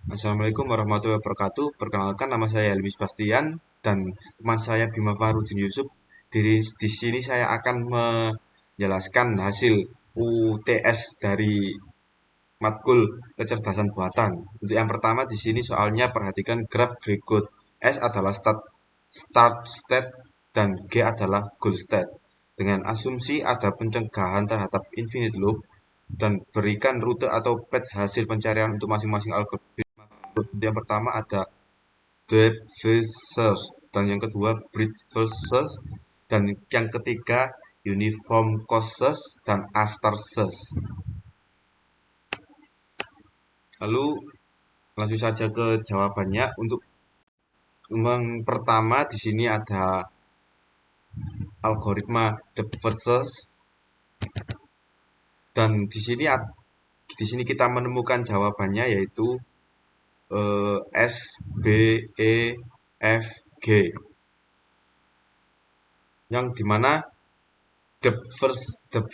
Assalamualaikum warahmatullahi wabarakatuh. Perkenalkan, nama saya Helmi Sebastian dan teman saya Bima Farudin Yusuf. Di sini saya akan menjelaskan hasil UTS dari matkul kecerdasan buatan. Untuk yang pertama di sini soalnya perhatikan grab berikut. S adalah start state dan G adalah goal state. Dengan asumsi ada pencegahan terhadap infinite loop dan berikan rute atau path hasil pencarian untuk masing-masing algoritma. Yang pertama ada depth first dan yang kedua breadth first dan yang ketiga uniform cost search dan A-star search. Lalu langsung saja ke jawabannya. Untuk yang pertama di sini ada algoritma depth first search dan di sini kita menemukan jawabannya yaitu S B E F G, yang dimana the first the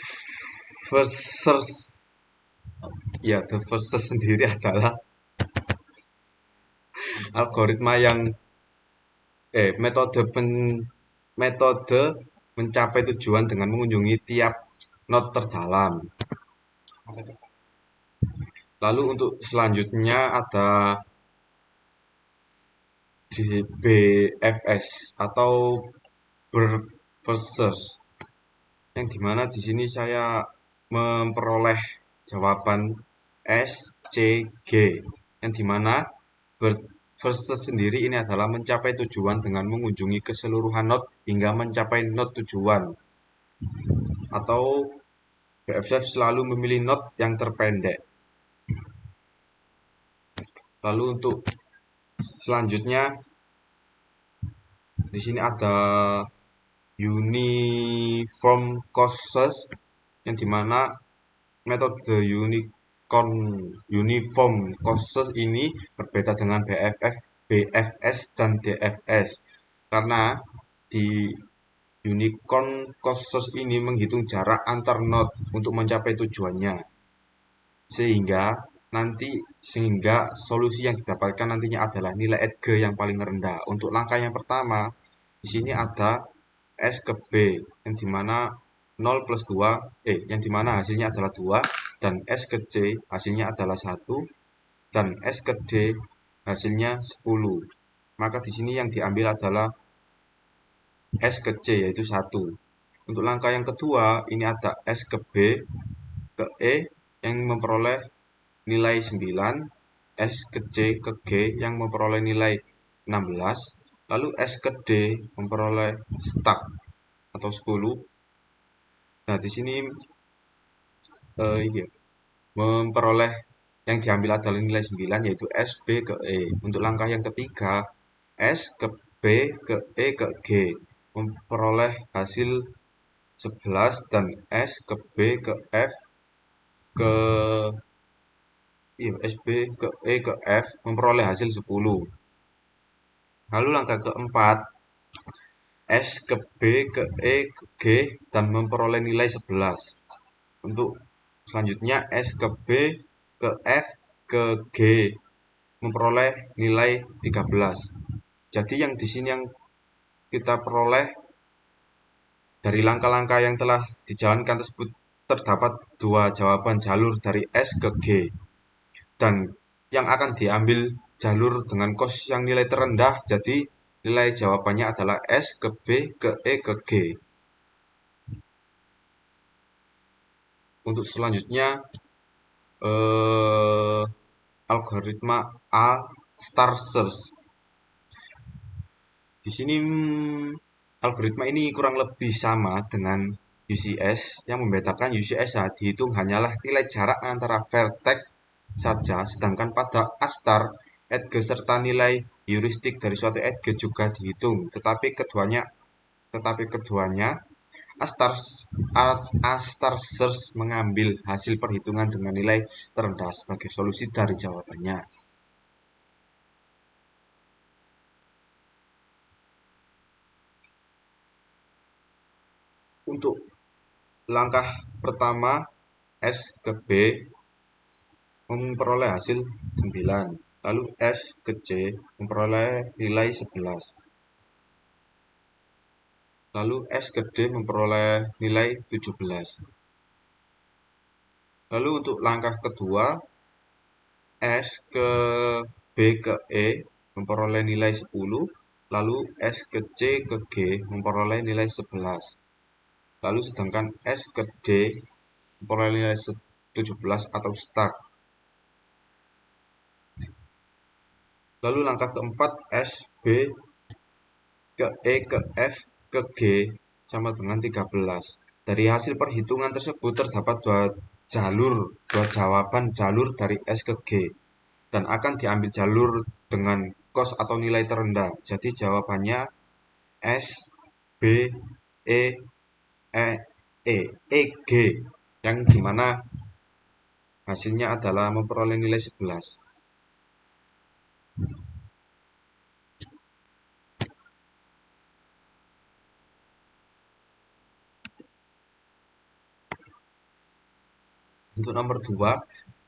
first sendiri adalah algoritma yang metode mencapai tujuan dengan mengunjungi tiap node terdalam. Lalu untuk selanjutnya ada BFS atau Bird First Search, yang dimana di sini saya memperoleh jawaban S, C, G, yang dimana Bird First Search sendiri ini adalah mencapai tujuan dengan mengunjungi keseluruhan node hingga mencapai node tujuan, atau BFF selalu memilih node yang terpendek. Lalu untuk selanjutnya di sini ada uniform cost search, yang dimana metode uniform cost search ini berbeda dengan BFS dan DFS karena di unicorn cost search ini menghitung jarak antar node untuk mencapai tujuannya, sehingga solusi yang didapatkan nantinya adalah nilai EDG yang paling rendah. Untuk langkah yang pertama di sini ada S ke B, yang dimana 0 plus 2 yang dimana hasilnya adalah 2, dan S ke C hasilnya adalah 1, dan S ke D hasilnya 10. Maka di sini yang diambil adalah S ke C yaitu 1. Untuk langkah yang kedua ini ada S ke B ke E yang memperoleh nilai 9, S ke C ke G yang memperoleh nilai 16, lalu S ke D memperoleh stuck atau 10. Nah, di sini memperoleh yang diambil adalah nilai 9 yaitu S, B ke E. Untuk langkah yang ketiga, S ke B ke E ke G memperoleh hasil 11 dan S ke B ke F ke S, B ke E ke F memperoleh hasil 10. Lalu langkah keempat, S ke B ke E ke G dan memperoleh nilai 11. Untuk selanjutnya S ke B ke F ke G memperoleh nilai 13. Jadi yang di sini yang kita peroleh dari langkah-langkah yang telah dijalankan tersebut terdapat dua jawaban jalur dari S ke G, dan yang akan diambil jalur dengan kos yang nilai terendah, jadi nilai jawabannya adalah S ke B ke E ke G. Untuk selanjutnya algoritma A star search. Di sini algoritma ini kurang lebih sama dengan UCS. Yang membedakan UCS dihitung hanyalah nilai jarak antara vertex saja, sedangkan pada A-star edge serta nilai heuristik dari suatu edge juga dihitung. Tetapi keduanya A-star search mengambil hasil perhitungan dengan nilai terendah sebagai solusi dari jawabannya. Untuk langkah pertama S ke B memperoleh hasil 9. lalu S ke C memperoleh nilai 11. Lalu S ke D memperoleh nilai 17. Lalu untuk langkah kedua, S ke B ke E memperoleh nilai 10, lalu S ke C ke G memperoleh nilai 11. Lalu sedangkan S ke D memperoleh nilai 17 atau start. Lalu langkah keempat, S, B ke E ke F ke G sama dengan 13. Dari hasil perhitungan tersebut terdapat dua jawaban jalur dari S ke G dan akan diambil jalur dengan kos atau nilai terendah. Jadi jawabannya S, B, E, E, E, G yang dimana hasilnya adalah memperoleh nilai 11. Untuk nomor 2,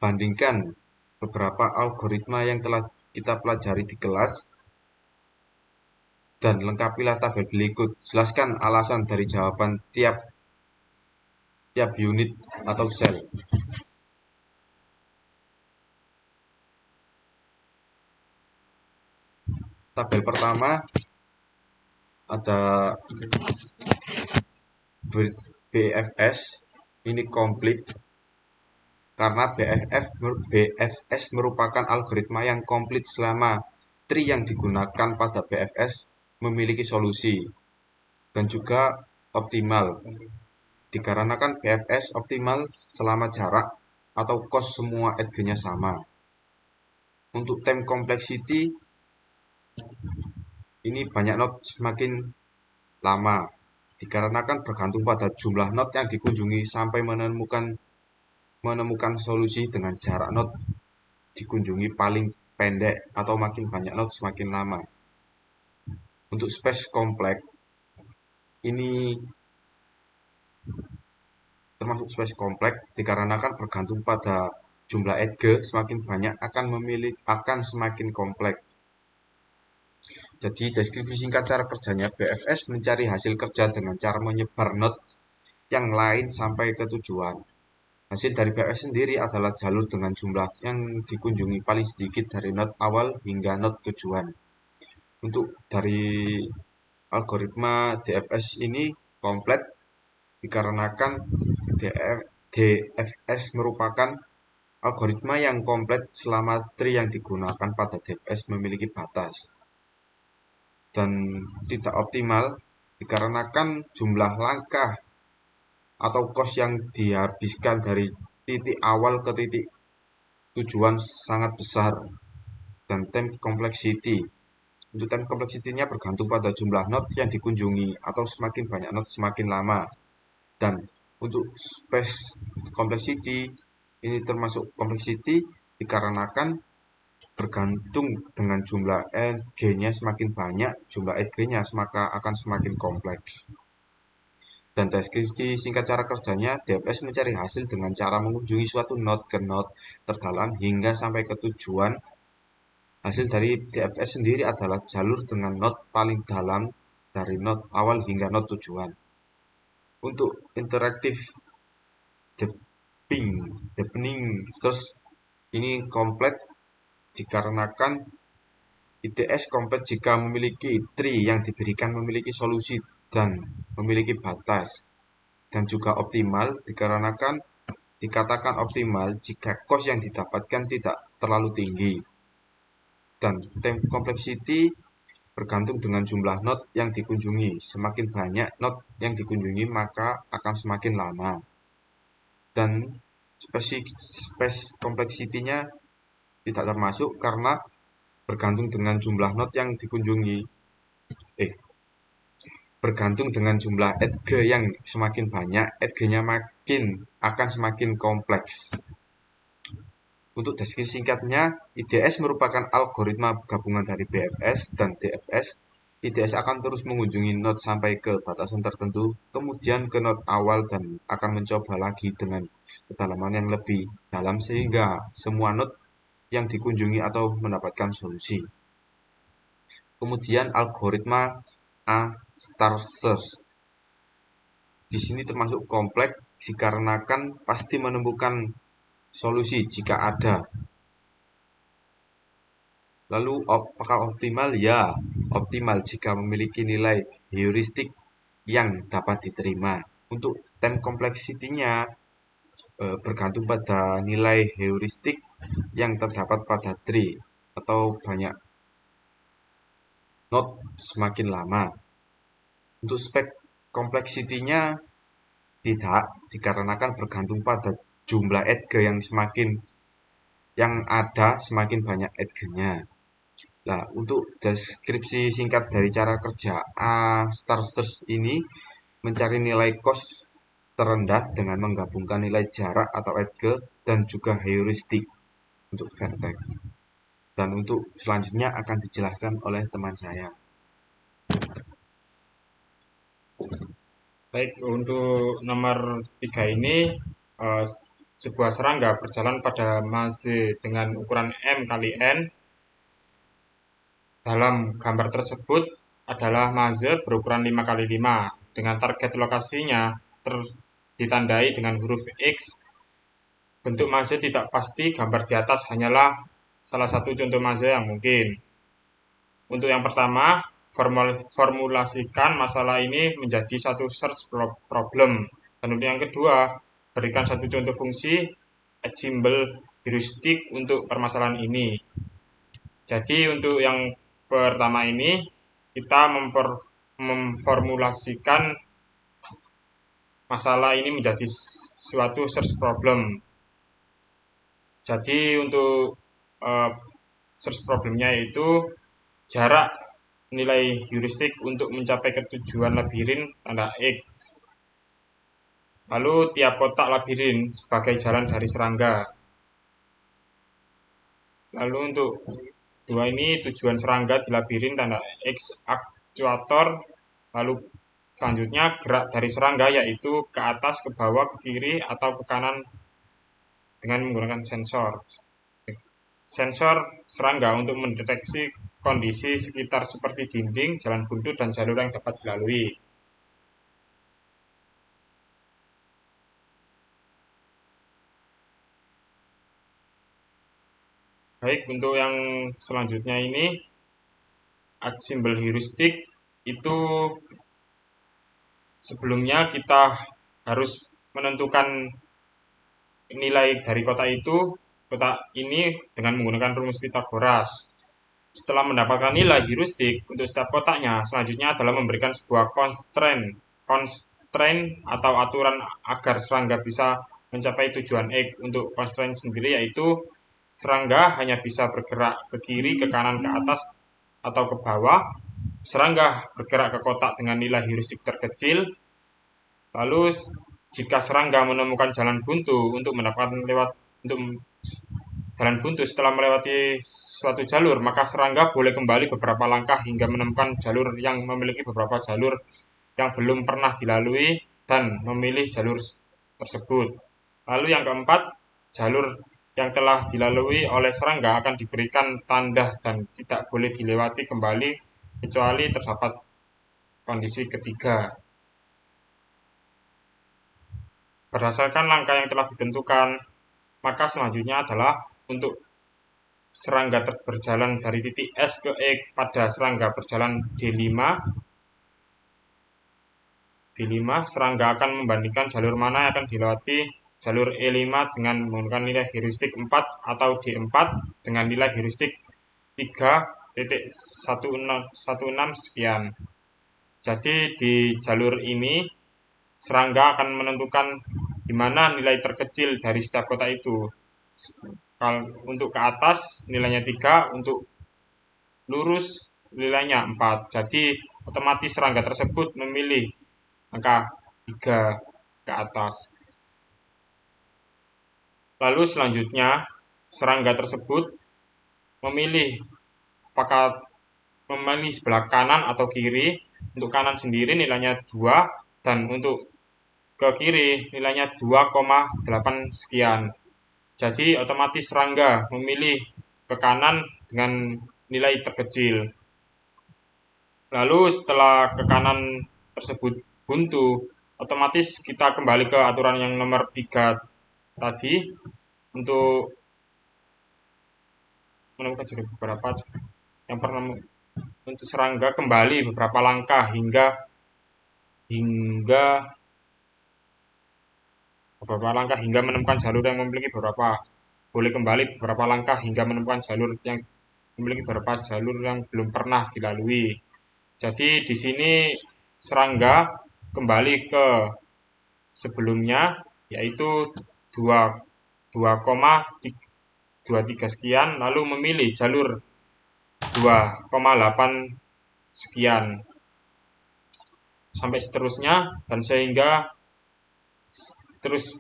bandingkan beberapa algoritma yang telah kita pelajari di kelas dan lengkapilah tabel berikut. Jelaskan alasan dari jawaban tiap unit atau sel. Tabel pertama ada BFS, ini komplit karena BFS merupakan algoritma yang komplit selama tree yang digunakan pada BFS memiliki solusi dan juga optimal. Dikarenakan BFS optimal selama jarak atau kos semua edge-nya sama. Untuk time complexity, ini banyak node semakin lama. Dikarenakan bergantung pada jumlah node yang dikunjungi sampai menemukan solusi dengan jarak node dikunjungi paling pendek atau makin banyak node semakin lama. Untuk space kompleks, ini termasuk space kompleks dikarenakan bergantung pada jumlah edge semakin banyak akan semakin kompleks. Jadi deskripsi singkat cara kerjanya, BFS mencari hasil kerja dengan cara menyebar node yang lain sampai ke tujuan. Hasil dari BFS sendiri adalah jalur dengan jumlah yang dikunjungi paling sedikit dari node awal hingga node tujuan. Untuk dari algoritma DFS ini komplit dikarenakan DFS merupakan algoritma yang komplit selama tree yang digunakan pada DFS memiliki batas dan tidak optimal dikarenakan jumlah langkah atau kos yang dihabiskan dari titik awal ke titik tujuan sangat besar. Dan time complexity, untuk time complexity-nya bergantung pada jumlah node yang dikunjungi atau semakin banyak node semakin lama. Dan untuk space complexity, ini termasuk complexity dikarenakan bergantung dengan jumlah edge-nya semakin banyak, jumlah edge-nya maka akan semakin kompleks. Dan deskripsi singkat cara kerjanya, DFS mencari hasil dengan cara mengunjungi suatu node ke node terdalam hingga sampai ke tujuan. Hasil dari DFS sendiri adalah jalur dengan node paling dalam dari node awal hingga node tujuan. Untuk interaktif deepening search, ini komplit dikarenakan IDS komplit jika memiliki tree yang diberikan memiliki solusi dan memiliki batas, dan juga optimal dikarenakan dikatakan optimal jika cost yang didapatkan tidak terlalu tinggi. Dan time complexity bergantung dengan jumlah node yang dikunjungi. Semakin banyak node yang dikunjungi maka akan semakin lama. Dan space complexity-nya tidak termasuk karena bergantung dengan jumlah node yang dikunjungi. Bergantung dengan jumlah edge yang semakin banyak, edge-nya akan semakin kompleks. Untuk deskripsi singkatnya, IDS merupakan algoritma gabungan dari BFS dan DFS. IDS akan terus mengunjungi node sampai ke batasan tertentu, kemudian ke node awal dan akan mencoba lagi dengan kedalaman yang lebih dalam sehingga semua node yang dikunjungi atau mendapatkan solusi. Kemudian algoritma A** search. Di sini termasuk kompleks dikarenakan pasti menemukan solusi jika ada. Lalu apakah optimal? Ya, optimal jika memiliki nilai heuristik yang dapat diterima. Untuk time complexity-nya bergantung pada nilai heuristik yang terdapat pada tree atau banyak node semakin lama. Untuk spek kompleksitinya tidak, dikarenakan bergantung pada jumlah edge yang ada semakin banyak edge-nya. Nah, untuk deskripsi singkat dari cara kerja A** search ini mencari nilai cost terendah dengan menggabungkan nilai jarak atau edge dan juga heuristik untuk vertex. Dan untuk selanjutnya akan dijelaskan oleh teman saya. Baik, untuk nomor 3 ini sebuah serangga berjalan pada maze dengan ukuran M kali N. Dalam gambar tersebut adalah maze berukuran 5 kali 5 dengan target lokasinya ditandai dengan huruf X. Bentuk maze tidak pasti, gambar di atas hanyalah salah satu contoh maze yang mungkin. Untuk yang pertama, formulasikan masalah ini menjadi satu search problem. Dan untuk yang kedua, berikan satu contoh fungsi symbol heuristik untuk permasalahan ini. Jadi untuk yang pertama ini kita memformulasikan masalah ini menjadi suatu search problem. Jadi untuk search problemnya yaitu jarak nilai heuristik untuk mencapai ke tujuan labirin tanda X. Lalu tiap kotak labirin sebagai jalan dari serangga. Lalu untuk dua ini tujuan serangga di labirin tanda X aktuator. Lalu selanjutnya gerak dari serangga yaitu ke atas, ke bawah, ke kiri, atau ke kanan dengan menggunakan sensor. Sensor serangga untuk mendeteksi kondisi sekitar seperti dinding, jalan buntu, dan jalur yang dapat dilalui. Baik, untuk yang selanjutnya ini, simbol heuristik itu sebelumnya kita harus menentukan nilai dari kotak ini dengan menggunakan rumus Pythagoras. Setelah mendapatkan nilai heuristik untuk setiap kotaknya, selanjutnya adalah memberikan sebuah constraint atau aturan agar serangga bisa mencapai tujuan X. Untuk constraint sendiri yaitu serangga hanya bisa bergerak ke kiri, ke kanan, ke atas, atau ke bawah. Serangga bergerak ke kotak dengan nilai heuristik terkecil. Lalu jika serangga menemukan jalan buntu jalan buntu setelah melewati suatu jalur, maka serangga boleh kembali beberapa langkah hingga menemukan jalur yang memiliki beberapa jalur yang belum pernah dilalui dan memilih jalur tersebut. Lalu yang keempat, jalur yang telah dilalui oleh serangga akan diberikan tanda dan tidak boleh dilewati kembali kecuali terdapat kondisi ketiga. Berdasarkan langkah yang telah ditentukan, maka selanjutnya adalah untuk serangga berjalan dari titik S ke E pada serangga berjalan D5, serangga akan membandingkan jalur mana yang akan dilewati, jalur E5 dengan menggunakan nilai heuristik 4 atau D4 dengan nilai heuristik 3.16 sekian. Jadi di jalur ini serangga akan menentukan di mana nilai terkecil dari setiap kotak itu. Kalau untuk ke atas nilainya 3, untuk lurus nilainya 4. Jadi otomatis serangga tersebut memilih angka 3 ke atas. Lalu selanjutnya serangga tersebut memilih apakah memilih sebelah kanan atau kiri. Untuk kanan sendiri nilainya 2 dan untuk ke kiri nilainya 2,8 sekian. Jadi otomatis serangga memilih ke kanan dengan nilai terkecil. Lalu setelah ke kanan tersebut buntu, otomatis kita kembali ke aturan yang nomor 3 tadi untuk menemukan jalur beberapa yang pernah untuk serangga kembali beberapa langkah hingga hingga menemukan jalur yang memiliki beberapa boleh kembali beberapa langkah hingga menemukan jalur yang memiliki beberapa jalur yang belum pernah dilalui. Jadi di sini serangga kembali ke sebelumnya yaitu 2,23 sekian lalu memilih jalur 2,8 sekian sampai seterusnya dan sehingga terus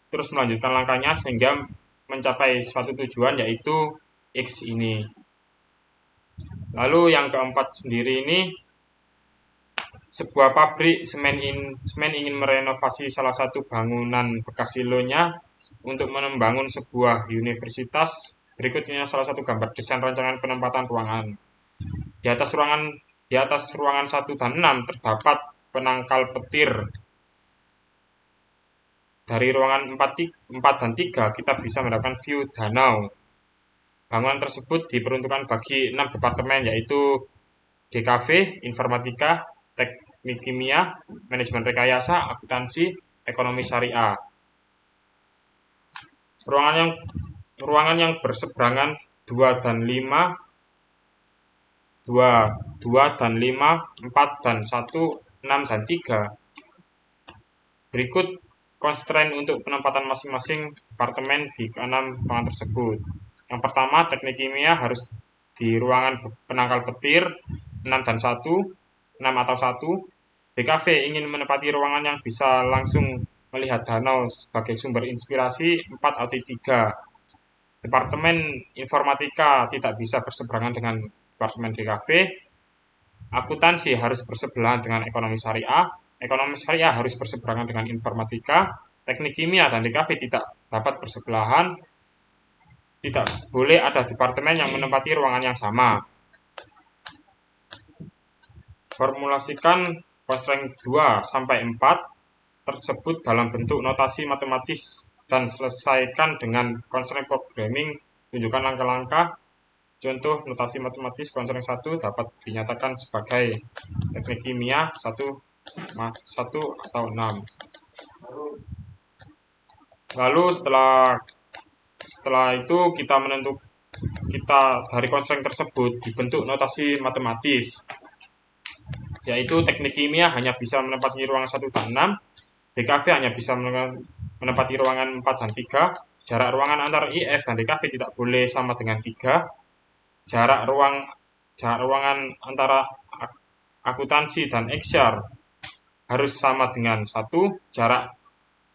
terus melanjutkan langkahnya sehingga mencapai suatu tujuan yaitu X ini. Lalu yang keempat sendiri ini sebuah pabrik semen ingin merenovasi salah satu bangunan bekas silonya untuk membangun sebuah universitas. Berikutnya salah satu gambar desain rancangan penempatan ruangan. Di atas ruangan 1 dan 6 terdapat penangkal petir. Dari ruangan 4 dan 3 kita bisa mendapatkan view danau. Bangunan tersebut diperuntukkan bagi 6 departemen yaitu DKV, Informatika, Teknik Kimia, Manajemen Rekayasa, Akuntansi, Ekonomi Syariah. Ruangan yang berseberangan 2 dan 5, 4 dan 1, 6 dan 3. Berikut constraint untuk penempatan masing-masing departemen di keenam ruangan tersebut. Yang pertama, teknik kimia harus di ruangan penangkal petir 6 dan 1, 6 atau 1. BKV ingin menempati ruangan yang bisa langsung melihat danau sebagai sumber inspirasi 4 atau 3. Departemen Informatika tidak bisa berseberangan dengan Departemen DKV. Akuntansi harus bersebelahan dengan Ekonomi Syariah. Ekonomi Syariah harus berseberangan dengan Informatika. Teknik Kimia dan DKV tidak dapat bersebelahan. Tidak boleh ada departemen yang menempati ruangan yang sama. Formulasikan constraint 2 sampai 4 tersebut dalam bentuk notasi matematis dan selesaikan dengan constraint programming. Tunjukkan langkah-langkah. Contoh notasi matematis constraint 1 dapat dinyatakan sebagai teknik kimia 1 atau 6. Lalu setelah itu kita dari constraint tersebut dibentuk notasi matematis yaitu teknik kimia hanya bisa menempati ruangan 1 dan 6, DKV hanya bisa menempati ruangan 4 dan 3, jarak ruangan antara IF dan DKV tidak boleh sama dengan 3, jarak ruangan antara akuntansi dan XR harus sama dengan 1, jarak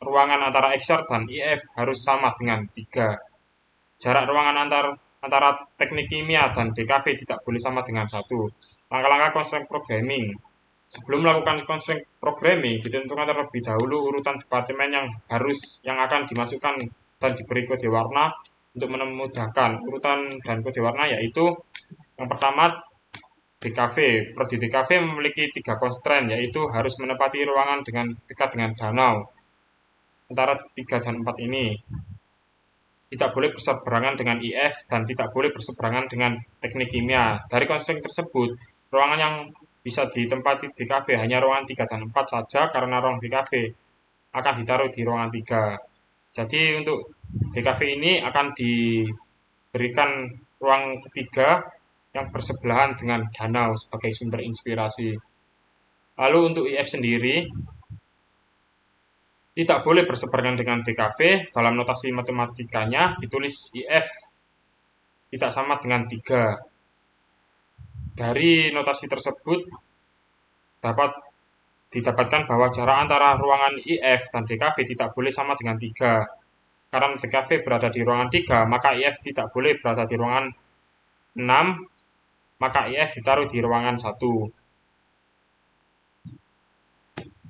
ruangan antara XR dan IF harus sama dengan 3, jarak ruangan antara teknik kimia dan DKV tidak boleh sama dengan 1. Langkah-langkah constraint programming. Sebelum melakukan constraint programming, ditentukan terlebih dahulu urutan departemen yang akan dimasukkan dan diberi kode warna untuk memudahkan. Urutan dan kode warna yaitu yang pertama DKV. Prodi DKV memiliki 3 constraint yaitu harus menempati ruangan dekat dengan danau antara 3 dan 4 ini. Tidak boleh berseberangan dengan IF dan tidak boleh berseberangan dengan teknik kimia. Dari constraint tersebut, ruangan yang bisa ditempati DKV hanya ruangan 3 dan 4 saja karena ruang DKV akan ditaruh di ruangan 3. Jadi untuk DKV ini akan diberikan ruang ketiga yang bersebelahan dengan danau sebagai sumber inspirasi. Lalu untuk IF sendiri tidak boleh berseberangan dengan DKV. Dalam notasi matematikanya ditulis IF tidak sama dengan 3. Dari notasi tersebut dapat didapatkan bahwa jarak antara ruangan IF dan DKV tidak boleh sama dengan 3. Karena DKV berada di ruangan 3, maka IF tidak boleh berada di ruangan 6, maka IF ditaruh di ruangan 1.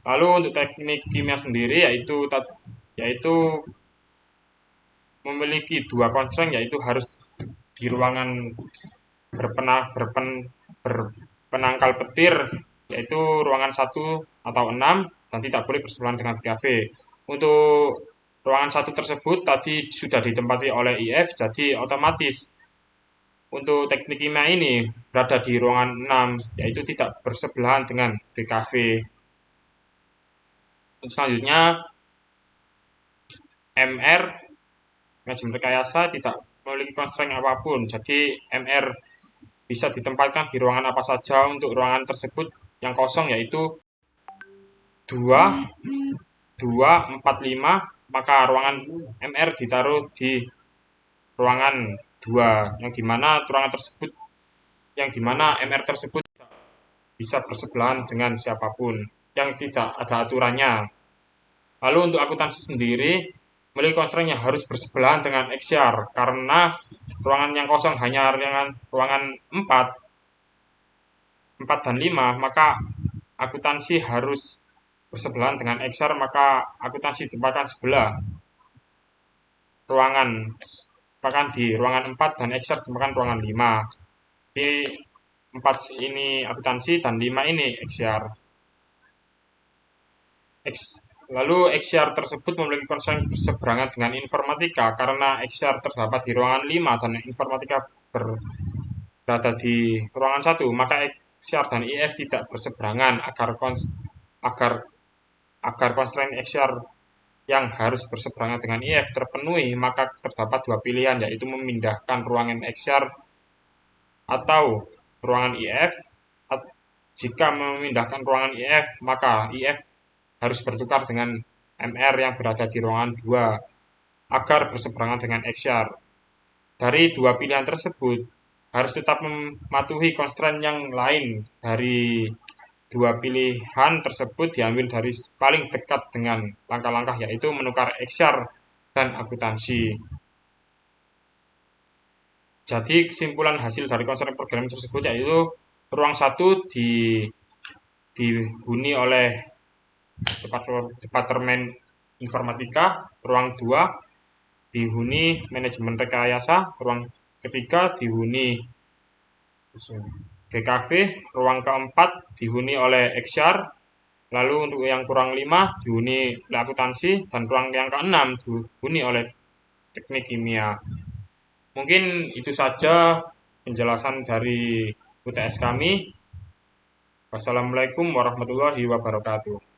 Lalu untuk teknik kimia sendiri yaitu memiliki 2 constraint yaitu harus di ruangan berpenangkal petir, yaitu ruangan 1 atau 6, dan tidak boleh bersebelahan dengan TKV. Untuk ruangan 1 tersebut tadi sudah ditempati oleh IF, jadi otomatis untuk teknik kimia ini berada di ruangan 6, yaitu tidak bersebelahan dengan TKV. Untuk selanjutnya, MR, manajemen rekayasa, tidak memiliki constraint apapun, jadi MR bisa ditempatkan di ruangan apa saja untuk ruangan tersebut yang kosong, yaitu 2, 2, 4, 5, maka ruangan MR ditaruh di ruangan 2, yang dimana MR tersebut bisa bersebelahan dengan siapapun yang tidak ada aturannya. Lalu untuk akuntansi sendiri, memiliki constraint yang harus bersebelahan dengan XR, karena ruangan yang kosong hanya ruangan 4 dan 5, maka akuntansi harus bersebelahan dengan XR, maka akuntansi ditempatkan sebelah ruangan, bahkan di ruangan 4 dan XR ditempatkan ruangan 5. Di 4 ini akuntansi dan 5 ini XR. Lalu XR tersebut memiliki constraint berseberangan dengan informatika, karena XR terdapat di ruangan 5 dan informatika berada di ruangan 1, maka XR dan IF tidak berseberangan. Agar constraint XR yang harus berseberangan dengan IF terpenuhi, maka terdapat dua pilihan, yaitu memindahkan ruangan XR atau ruangan IF. Jika memindahkan ruangan IF, maka IF harus bertukar dengan MR yang berada di ruangan 2 agar berseberangan dengan XR. Dari dua pilihan tersebut, harus tetap mematuhi constraint yang lain. Dari dua pilihan tersebut diambil dari paling dekat dengan langkah-langkah, yaitu menukar XR dan akuntansi. Jadi kesimpulan hasil dari constraint programming tersebut yaitu ruang 1 dihuni oleh Departemen Informatika, ruang 2 dihuni manajemen rekayasa, ruang ketiga dihuni DKV, ruang keempat dihuni oleh XR, lalu untuk yang kurang 5 dihuni oleh akuntansi, dan ruang yang keenam dihuni oleh teknik kimia. Mungkin itu saja penjelasan dari UTS kami. Wassalamualaikum warahmatullahi wabarakatuh.